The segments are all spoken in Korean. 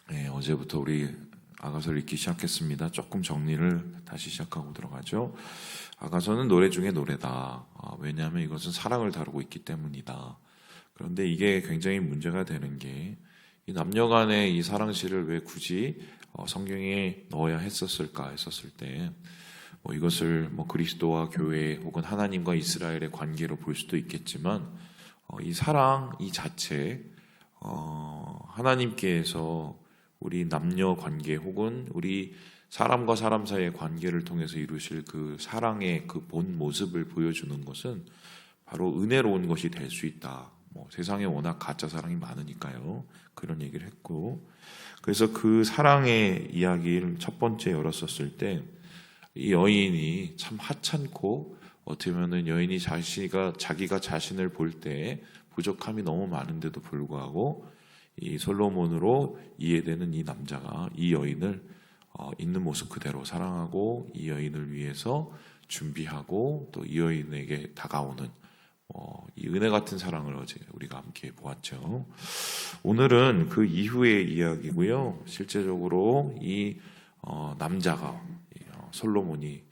네, 어제부터 우리 아가서를 읽기 시작했습니다. 조금 정리를 다시 시작하고 들어가죠. 아가서는 노래 중에 노래다. 왜냐하면 이것은 사랑을 다루고 있기 때문이다. 그런데 이게 굉장히 문제가 되는 게 이 남녀 간의 이 사랑시를 왜 굳이 성경에 넣어야 했었을까 했었을 때 이것을 그리스도와 교회 혹은 하나님과 이스라엘의 관계로 볼 수도 있겠지만 이 사랑 이 자체 하나님께서 우리 남녀 관계 혹은 우리 사람과 사람 사이의 관계를 통해서 이루실 그 사랑의 그 본 모습을 보여주는 것은 바로 은혜로운 것이 될 수 있다. 세상에 워낙 가짜 사랑이 많으니까요. 그런 얘기를 했고, 그래서 그 사랑의 이야기를 첫 번째 열었었을 때 이 여인이 참 하찮고 어떻게 보면은 여인이 자기가 자신을 볼 때 부족함이 너무 많은데도 불구하고 이 솔로몬으로 이해되는 이 남자가 이 여인을 있는 모습 그대로 사랑하고 이 여인을 위해서 준비하고 또 이 여인에게 다가오는 이 은혜 같은 사랑을 어제 우리가 함께 보았죠. 오늘은 그 이후의 이야기고요. 실제적으로 이 남자가 솔로몬이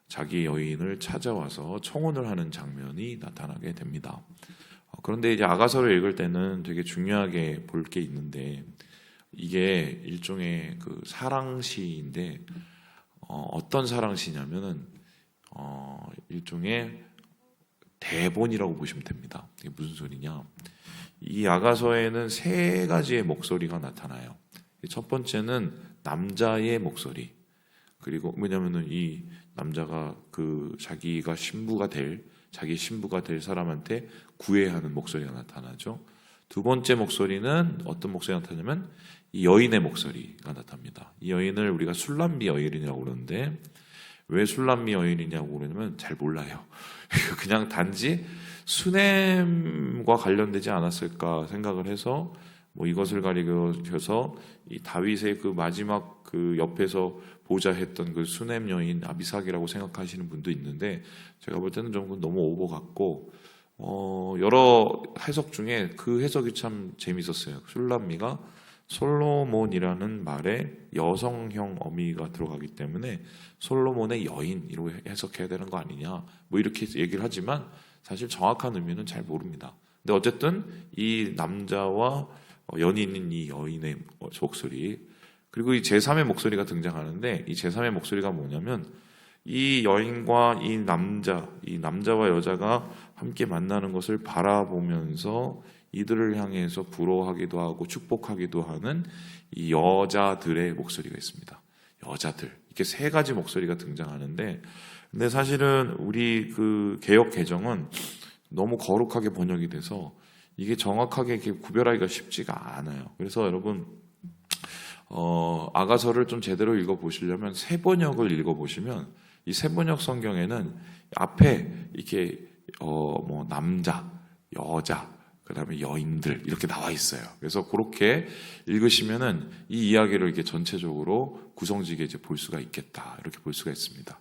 자기 여인을 찾아와서 청혼을 하는 장면이 나타나게 됩니다. 그런데 이제 아가서를 읽을 때는 되게 중요하게 볼 게 있는데 이게 일종의 그 사랑시인데 어떤 사랑시냐면은 일종의 대본이라고 보시면 됩니다. 이게 무슨 소리냐? 이 아가서에는 세 가지의 목소리가 나타나요. 첫 번째는 남자의 목소리. 그리고 왜냐면은 이 남자가 자기가 자기 신부가 될 사람한테 구애하는 목소리가 나타나죠. 두 번째 목소리는 어떤 목소리가 나타나냐면 이 여인의 목소리가 나타납니다. 이 여인을 우리가 술람미 여인이라고 그러는데 왜 술람미 여인이냐고 그러냐면 잘 몰라요. 그냥 단지 수냄과 관련되지 않았을까 생각을 해서 이것을 가리켜서 이 다윗의 그 마지막 그 옆에서 보좌했던 그 수냄 여인 아비삭이라고 생각하시는 분도 있는데 제가 볼 때는 좀 너무 오버 같고 여러 해석 중에 그 해석이 참 재밌었어요. 술람미가 솔로몬이라는 말에 여성형 어미가 들어가기 때문에 솔로몬의 여인이라고 해석해야 되는 거 아니냐 이렇게 얘기를 하지만 사실 정확한 의미는 잘 모릅니다. 근데 어쨌든 이 남자와 연인인 이 여인의 목소리 그리고 이 제3의 목소리가 등장하는데 이 제3의 목소리가 뭐냐면 이 여인과 이 남자와 여자가 함께 만나는 것을 바라보면서 이들을 향해서 부러워하기도 하고 축복하기도 하는 이 여자들의 목소리가 있습니다. 여자들. 이렇게 세 가지 목소리가 등장하는데 근데 사실은 우리 그 개역 개정은 너무 거룩하게 번역이 돼서 이게 정확하게 이렇게 구별하기가 쉽지가 않아요. 그래서 여러분 아가서를 좀 제대로 읽어보시려면 세 번역을 읽어보시면 이 세 번역 성경에는 앞에 이렇게 남자, 여자, 그 다음에 여인들 이렇게 나와 있어요. 그래서 그렇게 읽으시면은 이 이야기를 이렇게 전체적으로 구성지게 이제 볼 수가 있겠다. 이렇게 볼 수가 있습니다.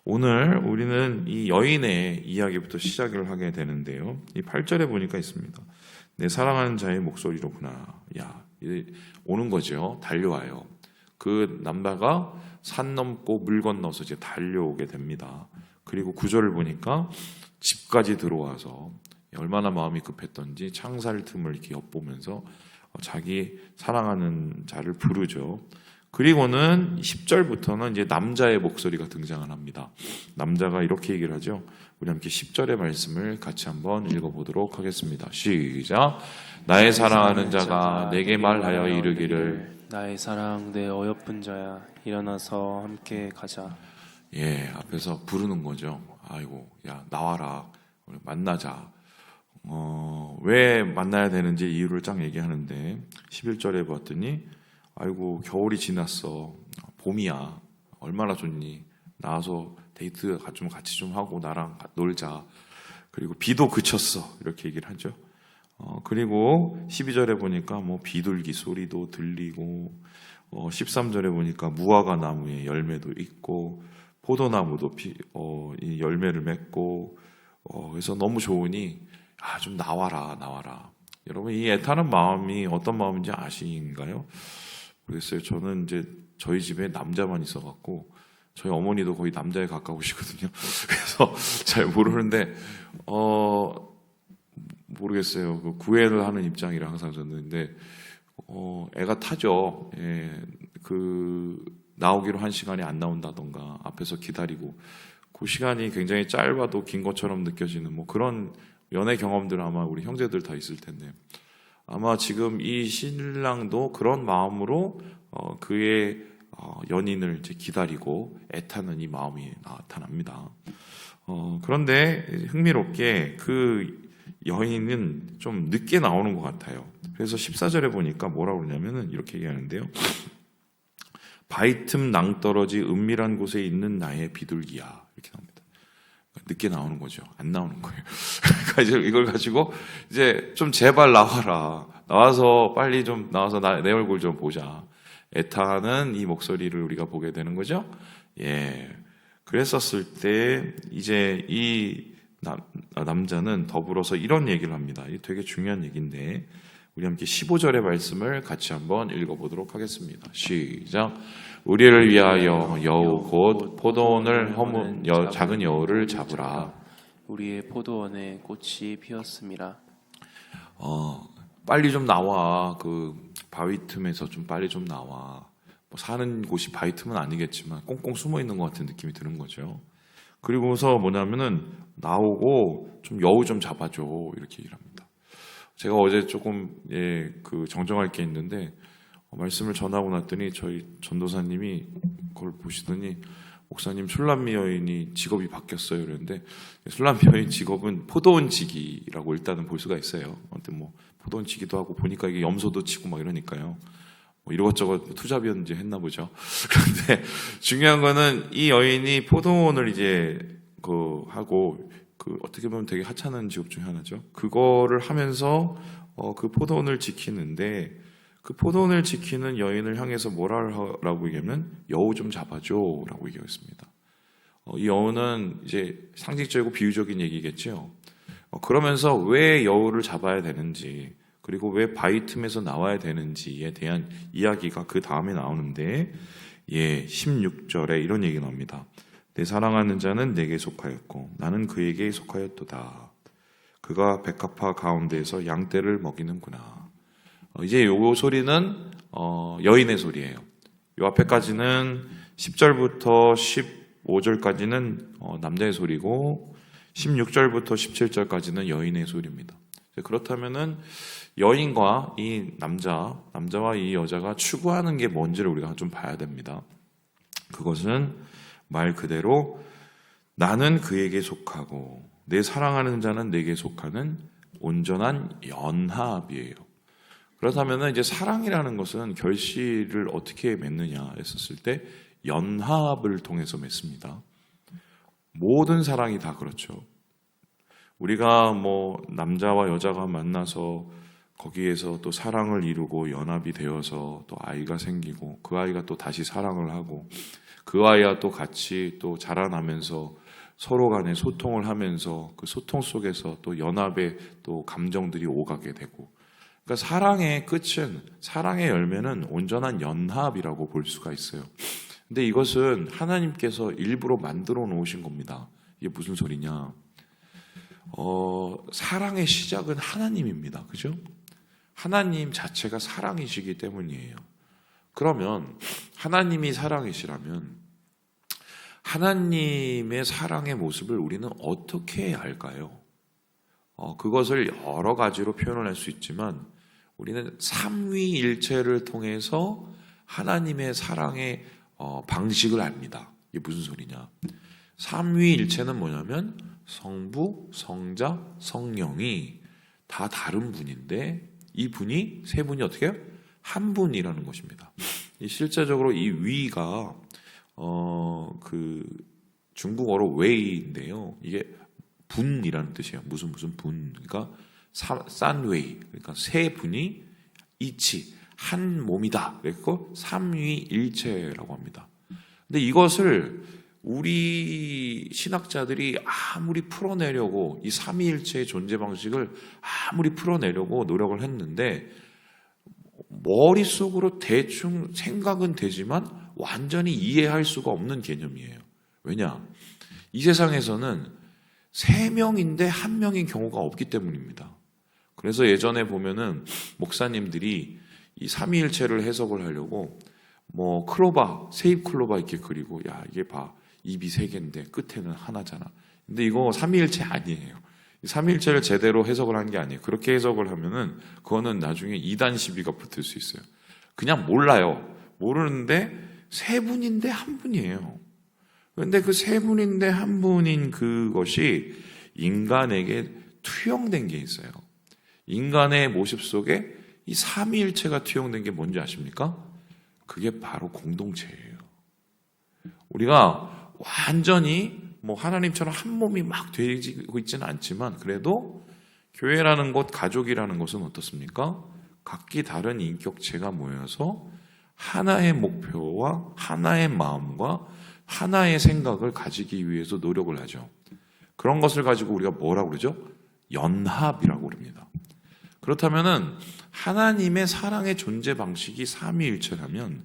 오늘 우리는 이 여인의 이야기부터 시작을 하게 되는데요. 이 8절에 보니까 있습니다. 내 사랑하는 자의 목소리로구나. 오는 거죠. 달려와요. 그 남자가 산 넘고 물 건너서 이제 달려오게 됩니다. 그리고 9절을 보니까 집까지 들어와서 얼마나 마음이 급했던지 창살 틈을 이렇게 엿보면서 자기 사랑하는 자를 부르죠. 그리고는 10절부터는 이제 남자의 목소리가 등장을 합니다. 남자가 이렇게 얘기를 하죠. 우리 함께 10절의 말씀을 같이 한번 읽어보도록 하겠습니다. 시작. 나의 사랑하는 자가 내게 말하여 이르기를 나의 사랑 내 어여쁜 자야 일어나서 함께 가자. 앞에서 부르는 거죠. 아이고 야 나와라 우리 만나자. 왜 만나야 되는지 이유를 쫙 얘기하는데 11절에 봤더니 아이고 겨울이 지났어. 봄이야. 얼마나 좋니. 나와서 데이트 좀 같이 좀 하고 나랑 놀자. 그리고 비도 그쳤어. 이렇게 얘기를 하죠. 그리고 12절에 보니까 비둘기 소리도 들리고 13절에 보니까 무화과 나무에 열매도 있고 포도나무도 이 열매를 맺고 그래서 너무 좋으니 좀 나와라. 여러분 이 애타는 마음이 어떤 마음인지 아신가요? 모르겠어요. 저는 이제 저희 집에 남자만 있어갖고 저희 어머니도 거의 남자에 가까우시거든요. 그래서 잘 모르는데 모르겠어요. 그 구애를 하는 입장이라 항상 저는. 근데 애가 타죠. 예, 그 나오기로 한 시간이 안 나온다던가 앞에서 기다리고 그 시간이 굉장히 짧아도 긴 것처럼 느껴지는 뭐 그런 연애 경험들 아마 우리 형제들 다 있을 텐데 아마 지금 이 신랑도 그런 마음으로 그의 연인을 이제 기다리고 애타는 이 마음이 나타납니다. 그런데 흥미롭게 그 여인은 좀 늦게 나오는 것 같아요. 그래서 14절에 보니까 뭐라고 그러냐면은 이렇게 얘기하는데요. 바위 틈 낭떠러지 은밀한 곳에 있는 나의 비둘기야. 이렇게 나옵니다. 늦게 나오는 거죠. 안 나오는 거예요. 그러니까 이걸 가지고 이제 좀 제발 나와라. 나와서 빨리 좀 나와서 내 얼굴 좀 보자. 애타는 이 목소리를 우리가 보게 되는 거죠. 예. 그랬었을 때 이제 이 남자는 더불어서 이런 얘기를 합니다. 이게 되게 중요한 얘기인데 우리 함께 15절의 말씀을 같이 한번 읽어보도록 하겠습니다. 시작. 우리를 위하여 여우 곧 포도원을 허문 작은 여우를 잡으라. 우리의 포도원에 꽃이 피었음이라. 빨리 좀 나와. 그 바위 틈에서 좀 빨리 좀 나와. 뭐 사는 곳이 바위 틈은 아니겠지만 꽁꽁 숨어 있는 것 같은 느낌이 드는 거죠. 그리고서 뭐냐면은 나오고 좀 여우 좀 잡아줘 이렇게 얘기를 합니다. 제가 어제 조금 그 정정할 게 있는데 말씀을 전하고 났더니 저희 전도사님이 그걸 보시더니 목사님 술람미 여인이 직업이 바뀌었어요 그랬는데 술람미 여인 직업은 포도원지기라고 일단은 볼 수가 있어요. 아무튼 뭐 포도원지기도 하고 보니까 이게 염소도 치고 막 이러니까요. 뭐 이것저것 투잡이었 이제 했나 보죠. 그런데 중요한 거는 이 여인이 포도원을 이제 하고 어떻게 보면 되게 하찮은 직업 중에 하나죠. 그거를 하면서 그 포도원을 지키는데 그 포도원을 지키는 여인을 향해서 뭐라고 얘기하면 여우 좀 잡아줘라고 얘기했습니다. 이 여우는 이제 상징적이고 비유적인 얘기겠죠. 그러면서 왜 여우를 잡아야 되는지 그리고 왜 바위 틈에서 나와야 되는지에 대한 이야기가 그 다음에 나오는데 16절에 이런 얘기 나옵니다. 내 사랑하는 자는 내게 속하였고 나는 그에게 속하였도다. 그가 백합화 가운데에서 양떼를 먹이는구나. 이제 요 소리는 여인의 소리예요. 요 앞에까지는 10절부터 15절까지는 남자의 소리고 16절부터 17절까지는 여인의 소리입니다. 그렇다면은 여인과 이 남자와 이 여자가 추구하는 게 뭔지를 우리가 좀 봐야 됩니다. 그것은 말 그대로 나는 그에게 속하고 내 사랑하는 자는 내게 속하는 온전한 연합이에요. 그렇다면 이제 사랑이라는 것은 결실을 어떻게 맺느냐 했었을 때 연합을 통해서 맺습니다. 모든 사랑이 다 그렇죠. 우리가 뭐 남자와 여자가 만나서 거기에서 또 사랑을 이루고 연합이 되어서 또 아이가 생기고 그 아이가 또 다시 사랑을 하고 그 아이와 또 같이 또 자라나면서 서로 간에 소통을 하면서 그 소통 속에서 또 연합의 또 감정들이 오가게 되고 그러니까 사랑의 끝은 사랑의 열매는 온전한 연합이라고 볼 수가 있어요. 근데 이것은 하나님께서 일부러 만들어 놓으신 겁니다. 이게 무슨 소리냐? 사랑의 시작은 하나님입니다. 그죠? 하나님 자체가 사랑이시기 때문이에요. 그러면 하나님이 사랑이시라면 하나님의 사랑의 모습을 우리는 어떻게 알까요? 그것을 여러 가지로 표현을 할 수 있지만 우리는 삼위일체를 통해서 하나님의 사랑의 방식을 압니다. 이게 무슨 소리냐? 삼위일체는 뭐냐면 성부, 성자, 성령이 다 다른 분인데 이 분이 세 분이 어떻게 해요? 한 분이라는 것입니다. 실제적으로 이 위가 그 중국어로 웨이인데요. 이게 분이라는 뜻이에요. 무슨 분. 그러니까 산웨이. 그러니까 세 분이 이치 한 몸이다. 그래서 삼위일체라고 합니다. 근데 이것을 우리 신학자들이 아무리 풀어내려고 이 삼위일체의 존재 방식을 아무리 풀어내려고 노력을 했는데 머릿속으로 대충 생각은 되지만 완전히 이해할 수가 없는 개념이에요. 왜냐? 이 세상에서는 3명인데 1명인 경우가 없기 때문입니다. 그래서 예전에 보면은 목사님들이 이 삼위일체를 해석을 하려고 뭐 클로바, 세입 클로바 이렇게 그리고 야 이게 봐 입이 3개인데 끝에는 하나잖아. 근데 이거 삼위일체 아니에요. 삼위일체를 제대로 해석을 한 게 아니에요. 그렇게 해석을 하면은 그거는 나중에 이단 시비가 붙을 수 있어요. 그냥 몰라요. 모르는데 3분인데 1분이에요. 그런데 그 3분인데 1분인 그것이 인간에게 투영된 게 있어요. 인간의 모습 속에 이 삼위일체가 투영된 게 뭔지 아십니까? 그게 바로 공동체예요. 우리가 완전히 뭐 하나님처럼 한 몸이 막 되고 있지는 않지만 그래도 교회라는 곳, 가족이라는 것은 어떻습니까? 각기 다른 인격체가 모여서 하나의 목표와 하나의 마음과 하나의 생각을 가지기 위해서 노력을 하죠. 그런 것을 가지고 우리가 뭐라고 그러죠? 연합이라고 그럽니다. 그렇다면은 하나님의 사랑의 존재 방식이 삼위일체라면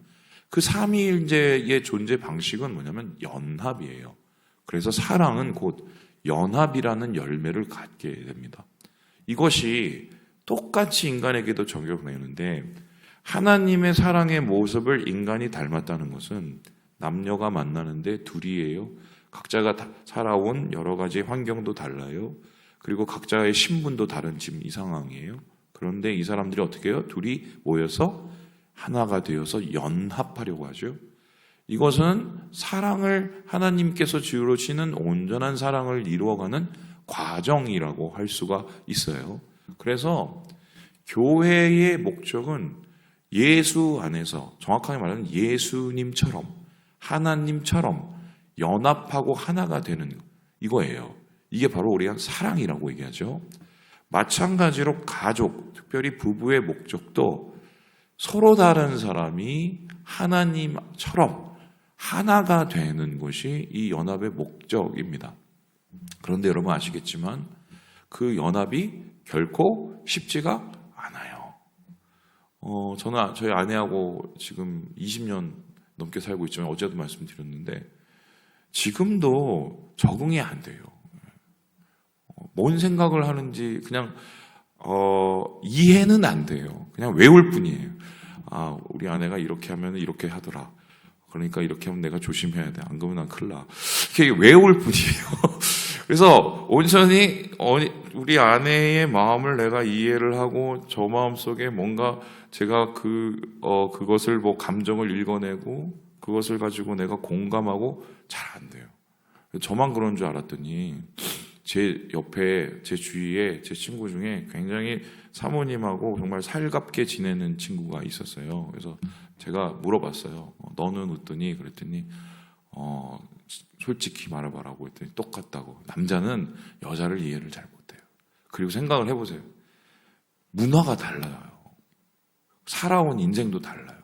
그 삼위일체의 존재 방식은 뭐냐면 연합이에요. 그래서 사랑은 곧 연합이라는 열매를 갖게 됩니다. 이것이 똑같이 인간에게도 적용되는데 하나님의 사랑의 모습을 인간이 닮았다는 것은 남녀가 만나는데 둘이에요. 각자가 살아온 여러 가지 환경도 달라요. 그리고 각자의 신분도 다른 지금 이 상황이에요. 그런데 이 사람들이 어떻게 해요? 둘이 모여서 하나가 되어서 연합하려고 하죠. 이것은 사랑을 하나님께서 주시는 온전한 사랑을 이루어가는 과정이라고 할 수가 있어요. 그래서 교회의 목적은 예수 안에서 정확하게 말하면 예수님처럼 하나님처럼 연합하고 하나가 되는 이거예요. 이게 바로 우리가 사랑이라고 얘기하죠. 마찬가지로 가족, 특별히 부부의 목적도 서로 다른 사람이 하나님처럼 하나가 되는 것이 이 연합의 목적입니다. 그런데 여러분 아시겠지만 그 연합이 결코 쉽지가 않아요. 저는 저희 아내하고 지금 20년 넘게 살고 있지만 어제도 말씀드렸는데 지금도 적응이 안 돼요. 뭔 생각을 하는지 그냥 이해는 안 돼요. 그냥 외울 뿐이에요. 아, 우리 아내가 이렇게 하면 이렇게 하더라. 그러니까 이렇게 하면 내가 조심해야 돼. 안 그러면 난 큰일 나. 이렇게 외울 뿐이에요. 그래서 온전히 우리 아내의 마음을 내가 이해를 하고 저 마음 속에 뭔가 제가 그것을 뭐 감정을 읽어내고 그것을 가지고 내가 공감하고 잘 안 돼요. 저만 그런 줄 알았더니 제 옆에 제 주위에 제 친구 중에 굉장히 사모님하고 정말 살갑게 지내는 친구가 있었어요. 그래서 제가 물어봤어요. 너는 어떠니? 그랬더니 솔직히 말해봐라고 했더니 똑같다고. 남자는 여자를 이해를 잘 못해요. 그리고 생각을 해보세요. 문화가 달라요. 살아온 인생도 달라요.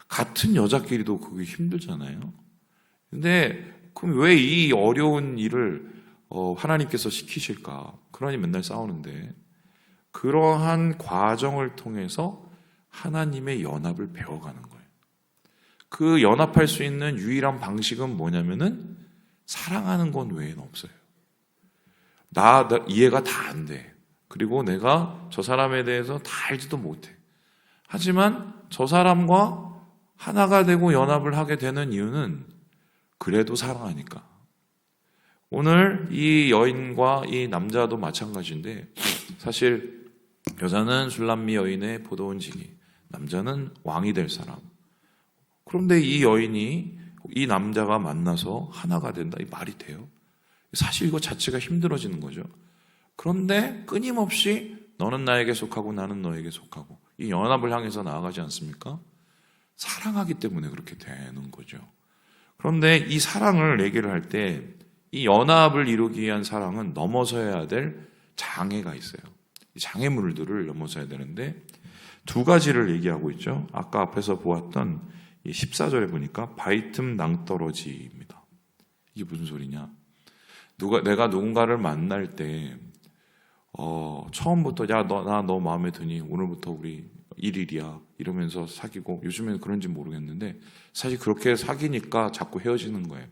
같은 여자끼리도 그게 힘들잖아요. 근데 그럼 왜 이 어려운 일을 하나님께서 시키실까? 그러니 맨날 싸우는데 그러한 과정을 통해서 하나님의 연합을 배워가는 거예요. 그 연합할 수 있는 유일한 방식은 뭐냐면은 사랑하는 것 외에는 없어요. 나 이해가 다 안 돼. 그리고 내가 저 사람에 대해서 다 알지도 못해. 하지만 저 사람과 하나가 되고 연합을 하게 되는 이유는 그래도 사랑하니까. 오늘 이 여인과 이 남자도 마찬가지인데 사실 여자는 술람미 여인의 포도원 지기, 남자는 왕이 될 사람. 그런데 이 여인이 이 남자가 만나서 하나가 된다. 이 말이 돼요? 사실 이거 자체가 힘들어지는 거죠. 그런데 끊임없이 너는 나에게 속하고 나는 너에게 속하고 이 연합을 향해서 나아가지 않습니까? 사랑하기 때문에 그렇게 되는 거죠. 그런데 이 사랑을 얘기를 할 때 이 연합을 이루기 위한 사랑은 넘어서야 될 장애가 있어요. 이 장애물들을 넘어서야 되는데 두 가지를 얘기하고 있죠. 아까 앞에서 보았던 이 14절에 보니까 바이틈 낭떠러지입니다. 이게 무슨 소리냐? 내가 누군가를 만날 때 처음부터 야 너 마음에 드니? 오늘부터 우리 일일이야 이러면서 사귀고, 요즘에는 그런지 모르겠는데 사실 그렇게 사귀니까 자꾸 헤어지는 거예요.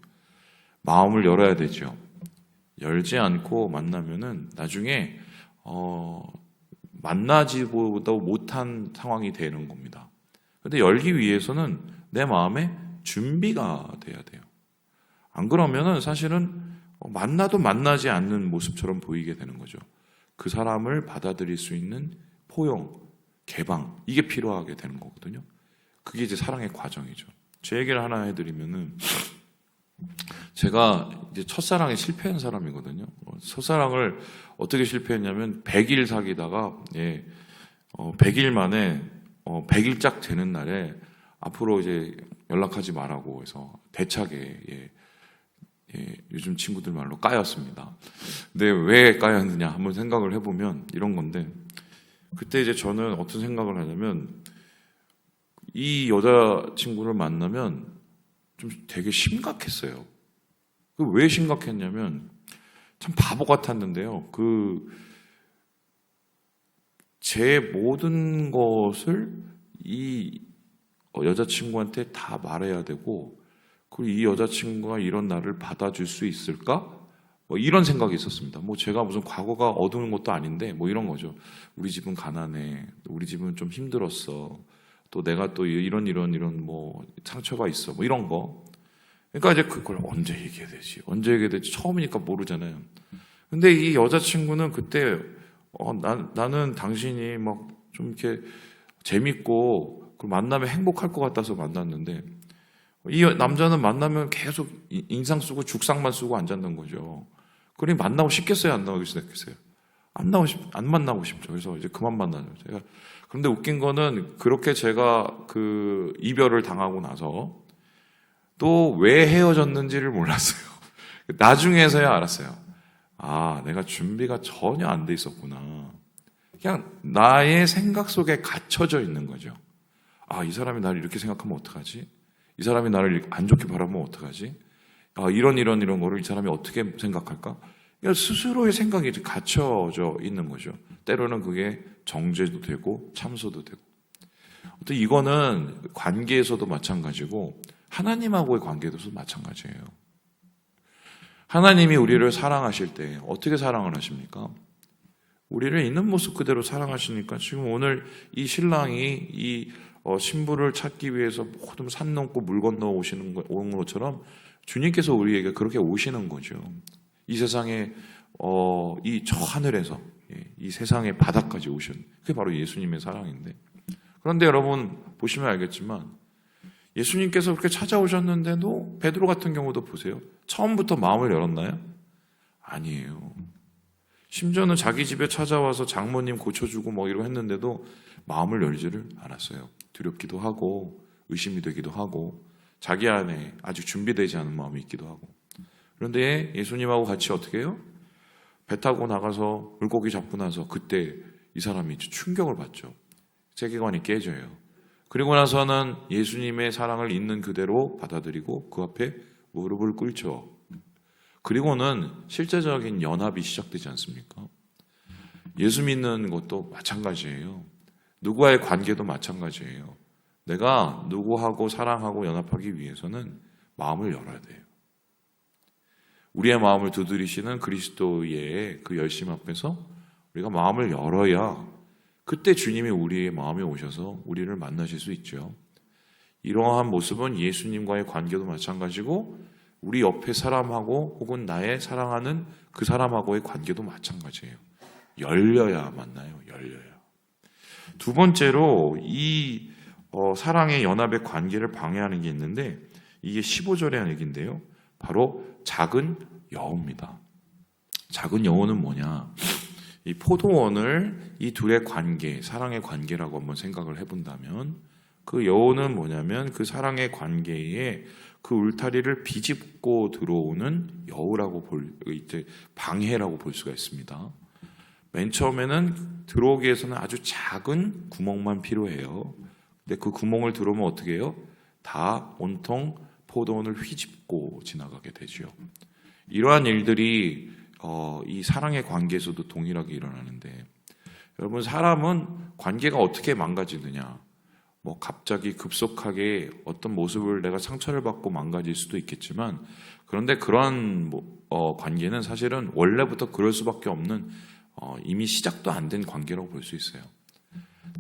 마음을 열어야 되죠. 열지 않고 만나면은 나중에 만나지보다 못한 상황이 되는 겁니다. 근데 열기 위해서는 내 마음에 준비가 돼야 돼요. 안 그러면은 사실은 만나도 만나지 않는 모습처럼 보이게 되는 거죠. 그 사람을 받아들일 수 있는 포용, 개방, 이게 필요하게 되는 거거든요. 그게 이제 사랑의 과정이죠. 제 얘기를 하나 해드리면은, 제가 이제 첫사랑에 실패한 사람이거든요. 첫사랑을 어떻게 실패했냐면 100일 사귀다가 100일 만에 100일 짝 되는 날에 앞으로 이제 연락하지 말라고 해서 대차게 요즘 친구들 말로 까였습니다. 근데 왜 까였느냐 한번 생각을 해보면 이런 건데, 그때 이제 저는 어떤 생각을 하냐면 이 여자친구를 만나면 좀 되게 심각했어요. 왜 심각했냐면 참 바보 같았는데요. 제 모든 것을 이 여자친구한테 다 말해야 되고, 그리고 이 여자친구가 이런 나를 받아줄 수 있을까? 뭐 이런 생각이 있었습니다. 뭐 제가 무슨 과거가 어두운 것도 아닌데 뭐 이런 거죠. 우리 집은 가난해. 우리 집은 좀 힘들었어. 또 내가 또 이런 뭐 상처가 있어. 뭐 이런 거. 그러니까 이제 그걸 언제 얘기해야 되지? 언제 얘기해야 되지? 처음이니까 모르잖아요. 근데 이 여자친구는 그때 나는 당신이 막 좀 이렇게 재밌고 만나면 행복할 것 같아서 만났는데, 이 남자는 만나면 계속 인상 쓰고 죽상만 쓰고 앉았는 거죠. 그러니 만나고 싶겠어요? 안 나오고 싶겠어요? 안 만나고 싶죠. 그래서 이제 그만 만나죠. 그런데 웃긴 거는 그렇게 제가 그 이별을 당하고 나서 또 왜 헤어졌는지를 몰랐어요. 나중에서야 알았어요. 아, 내가 준비가 전혀 안 돼 있었구나. 그냥 나의 생각 속에 갇혀져 있는 거죠. 아, 이 사람이 나를 이렇게 생각하면 어떡하지? 이 사람이 나를 안 좋게 바라보면 어떡하지? 아, 이런 거를 이 사람이 어떻게 생각할까? 스스로의 생각이 갇혀져 있는 거죠. 때로는 그게 정죄도 되고 참소도 되고. 또 이거는 관계에서도 마찬가지고 하나님하고의 관계에서도 마찬가지예요. 하나님이 우리를 사랑하실 때 어떻게 사랑을 하십니까? 우리를 있는 모습 그대로 사랑하시니까 지금 오늘 이 신랑이 이 신부를 찾기 위해서 모든 산 넘고 물 건너 오는 것처럼 주님께서 우리에게 그렇게 오시는 거죠. 이 세상에 이 저 하늘에서 이 세상의 바닥까지 오신, 그게 바로 예수님의 사랑인데, 그런데 여러분 보시면 알겠지만 예수님께서 그렇게 찾아오셨는데도 베드로 같은 경우도 보세요. 처음부터 마음을 열었나요? 아니에요. 심지어는 자기 집에 찾아와서 장모님 고쳐주고 뭐 이러고 했는데도 마음을 열지를 않았어요. 두렵기도 하고 의심이 되기도 하고 자기 안에 아직 준비되지 않은 마음이 있기도 하고. 그런데 예수님하고 같이 어떻게 해요? 배 타고 나가서 물고기 잡고 나서 그때 이 사람이 충격을 받죠. 세계관이 깨져요. 그리고 나서는 예수님의 사랑을 있는 그대로 받아들이고 그 앞에 무릎을 꿇죠. 그리고는 실제적인 연합이 시작되지 않습니까? 예수 믿는 것도 마찬가지예요. 누구와의 관계도 마찬가지예요. 내가 누구하고 사랑하고 연합하기 위해서는 마음을 열어야 돼요. 우리의 마음을 두드리시는 그리스도의 그 열심 앞에서 우리가 마음을 열어야 그때 주님이 우리의 마음에 오셔서 우리를 만나실 수 있죠. 이러한 모습은 예수님과의 관계도 마찬가지고 우리 옆에 사람하고 혹은 나의 사랑하는 그 사람하고의 관계도 마찬가지예요. 열려야 만나요. 열려야. 두 번째로 이 사랑의 연합의 관계를 방해하는 게 있는데 이게 15절의 한 얘기인데요. 바로 작은 여호입니다. 작은 여호는 뭐냐? 이 포도원을 이 둘의 관계, 사랑의 관계라고 한번 생각을 해본다면 그 여호는 뭐냐면 그 사랑의 관계에 그 울타리를 비집고 들어오는 여우라고 이제 방해라고 볼 수가 있습니다. 맨 처음에는 들어오기 위해서는 아주 작은 구멍만 필요해요. 근데 그 구멍을 들어오면 어떻게 해요? 다 온통 포도원을 휘집고 지나가게 되죠. 이러한 일들이 이 사랑의 관계에서도 동일하게 일어나는데 여러분, 사람은 관계가 어떻게 망가지느냐? 뭐 갑자기 급속하게 어떤 모습을 내가 상처를 받고 망가질 수도 있겠지만, 그런데 그런 관계는 사실은 원래부터 그럴 수밖에 없는 이미 시작도 안 된 관계라고 볼 수 있어요.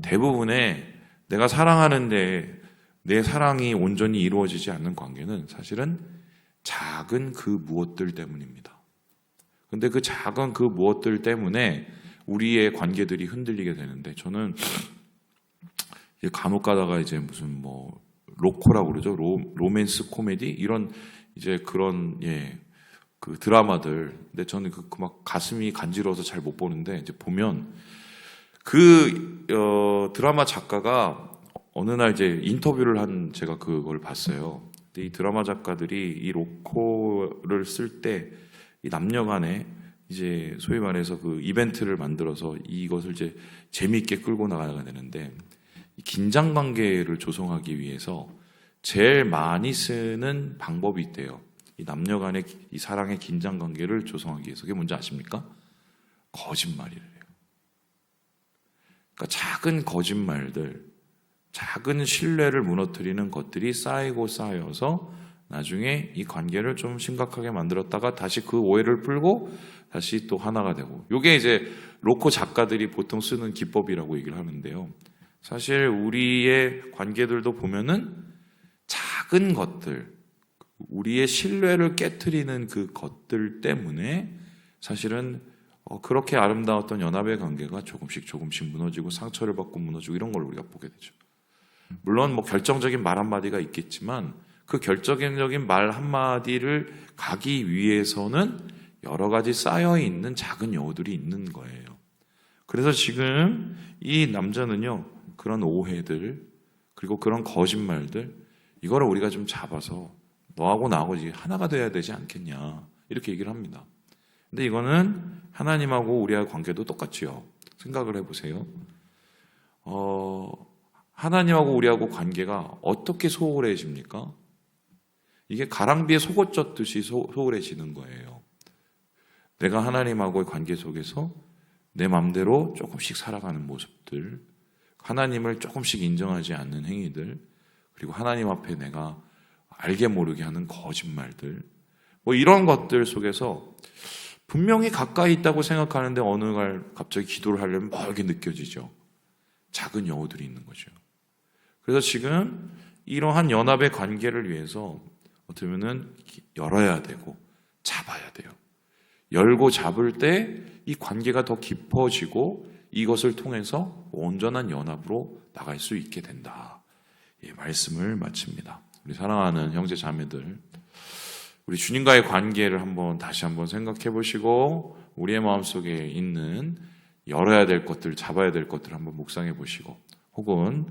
대부분의 내가 사랑하는데 내 사랑이 온전히 이루어지지 않는 관계는 사실은 작은 그 무엇들 때문입니다. 근데 그 작은 그 무엇들 때문에 우리의 관계들이 흔들리게 되는데, 저는 간혹 가다가 이제 무슨 로코라고 그러죠. 로맨스 코미디 이런 이제 그런 그 드라마들. 근데 저는 막 가슴이 간지러워서 잘 못 보는데, 이제 보면 드라마 작가가 어느 날 이제 인터뷰를 제가 그걸 봤어요. 근데 이 드라마 작가들이 이 로코를 쓸 때 이 남녀간에 이제 소위 말해서 그 이벤트를 만들어서 이것을 이제 재미있게 끌고 나가야 되는데, 이 긴장 관계를 조성하기 위해서 제일 많이 쓰는 방법이 있대요. 이 남녀간의 이 사랑의 긴장 관계를 조성하기 위해서. 그게 뭔지 아십니까? 거짓말이래요. 그러니까 작은 거짓말들, 작은 신뢰를 무너뜨리는 것들이 쌓이고 쌓여서 나중에 이 관계를 좀 심각하게 만들었다가 다시 그 오해를 풀고 다시 또 하나가 되고, 이게 이제 로코 작가들이 보통 쓰는 기법이라고 얘기를 하는데요. 사실 우리의 관계들도 보면은 작은 것들, 우리의 신뢰를 깨트리는 그 것들 때문에 사실은 그렇게 아름다웠던 연합의 관계가 조금씩 무너지고 상처를 받고 무너지고 이런 걸 우리가 보게 되죠. 물론 결정적인 말 한마디가 있겠지만, 그 결정적인 말 한마디를 가기 위해서는 여러 가지 쌓여있는 작은 여우들이 있는 거예요. 그래서 지금 이 남자는요, 그런 오해들, 그리고 그런 거짓말들, 이거를 우리가 좀 잡아서 너하고 나하고 이제 하나가 돼야 되지 않겠냐, 이렇게 얘기를 합니다. 근데 이거는 하나님하고 우리와의 관계도 똑같지요. 생각을 해보세요. 하나님하고 우리하고 관계가 어떻게 소홀해집니까? 이게 가랑비에 속옷 젖듯이 소홀해지는 거예요. 내가 하나님하고의 관계 속에서 내 마음대로 조금씩 살아가는 모습들, 하나님을 조금씩 인정하지 않는 행위들, 그리고 하나님 앞에 내가 알게 모르게 하는 거짓말들, 이런 것들 속에서 분명히 가까이 있다고 생각하는데 어느 날 갑자기 기도를 하려면 멀게 느껴지죠. 작은 여우들이 있는 거죠. 그래서 지금 이러한 연합의 관계를 위해서 어떻게 보면 열어야 되고 잡아야 돼요. 열고 잡을 때 이 관계가 더 깊어지고 이것을 통해서 온전한 연합으로 나갈 수 있게 된다. 말씀을 마칩니다. 우리 사랑하는 형제 자매들, 우리 주님과의 관계를 다시 한번 생각해 보시고, 우리의 마음속에 있는 열어야 될 것들, 잡아야 될 것들을 한번 묵상해 보시고, 혹은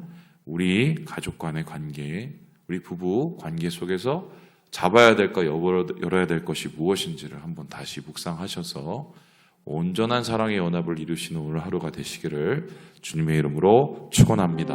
우리 가족 간의 관계, 우리 부부 관계 속에서 잡아야 될 것, 열어야 될 것이 무엇인지를 한번 다시 묵상하셔서 온전한 사랑의 연합을 이루시는 오늘 하루가 되시기를 주님의 이름으로 축원합니다.